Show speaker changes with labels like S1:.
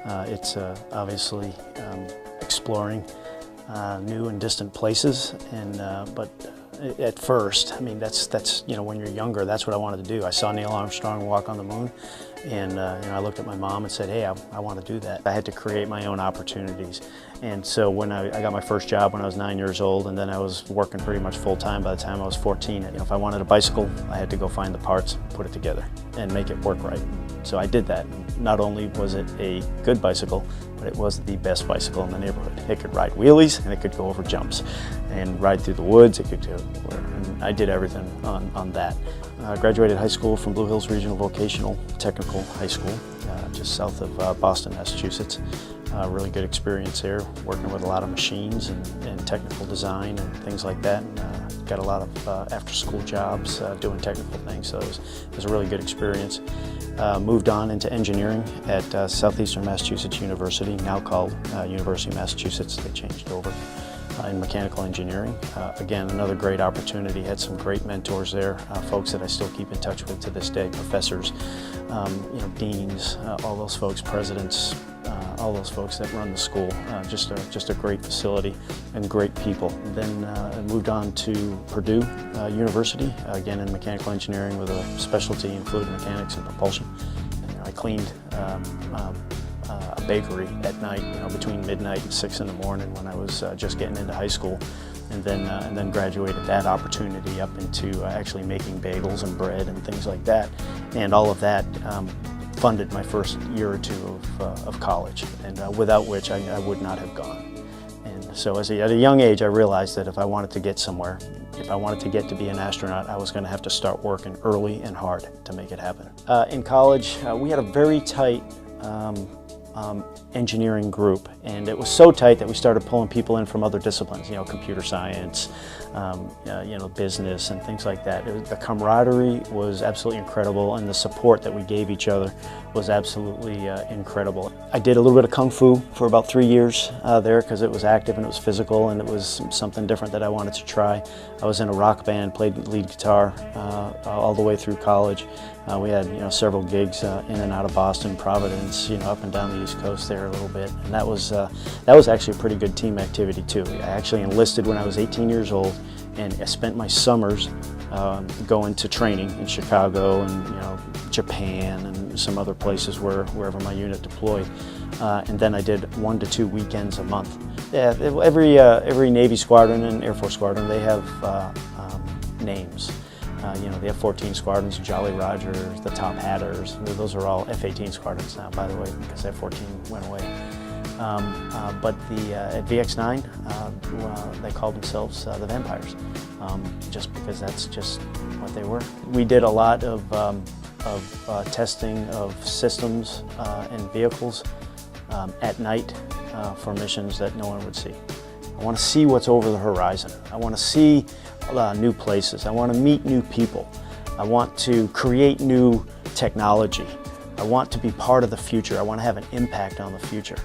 S1: It's obviously exploring new and distant places, and but at first, I mean, that's you know, when you're younger, that's what I wanted to do. I saw Neil Armstrong walk on the moon, and you know, I looked at my mom and said, hey, I want to do that. I had to create my own opportunities, and so when I got my first job when I was 9 years old, and then I was working pretty much full-time by the time I was 14. You know, if I wanted a bicycle, I had to go find the parts, put it together, and make it work right. So I did that. Not only was it a good bicycle, but it was the best bicycle in the neighborhood. It could ride wheelies, and it could go over jumps, and ride through the woods. It could do, and I did everything on that. I graduated high school from Blue Hills Regional Vocational Technical High School, just south of Boston, Massachusetts. Really good experience there, working with a lot of machines and technical design and things like that. And, got a lot of after-school jobs doing technical things, so it was a really good experience. Moved on into engineering at Southeastern Massachusetts University, now called University of Massachusetts. They changed over in mechanical engineering. Again, another great opportunity. Had some great mentors there, folks that I still keep in touch with to this day, professors, you know, deans, all those folks, presidents, all those folks that run the school. Just a great facility and great people. Then I moved on to Purdue University, again in mechanical engineering with a specialty in fluid mechanics and propulsion. You know, I cleaned a bakery at night, you know, between midnight and 6 in the morning when I was just getting into high school, and then graduated that opportunity up into actually making bagels and bread and things like that, and all of that funded my first year or two of college, and without which I would not have gone. And so at a young age, I realized that if I wanted to get somewhere, if I wanted to get to be an astronaut, I was going to have to start working early and hard to make it happen. In college, we had a very tight engineering group, and it was so tight that we started pulling people in from other disciplines, you know, computer science, you know, business and things like that. The camaraderie was absolutely incredible, and the support that we gave each other was absolutely incredible. I did a little bit of Kung Fu for about 3 years there because it was active and it was physical, and it was something different that I wanted to try. I was in a rock band, played lead guitar all the way through college. We had, you know, several gigs in and out of Boston, Providence, you know, up and down the East Coast there a little bit, and that was actually a pretty good team activity too. I actually enlisted when I was 18 years old, and I spent my summers going to training in Chicago and, you know, Japan and some other places wherever my unit deployed, and then I did 1 to 2 weekends a month. Yeah, every Navy squadron and Air Force squadron, they have names. You know, they have 14 squadrons, Jolly Rogers, the Top Hatters. Those are all F-18 squadrons now, by the way, because F-14 went away. But at VX-9, they called themselves the Vampires, just because that's just what they were. We did a lot of testing of systems and vehicles at night for missions that no one would see. I want to see what's over the horizon. I want to see new places. I want to meet new people. I want to create new technology. I want to be part of the future. I want to have an impact on the future.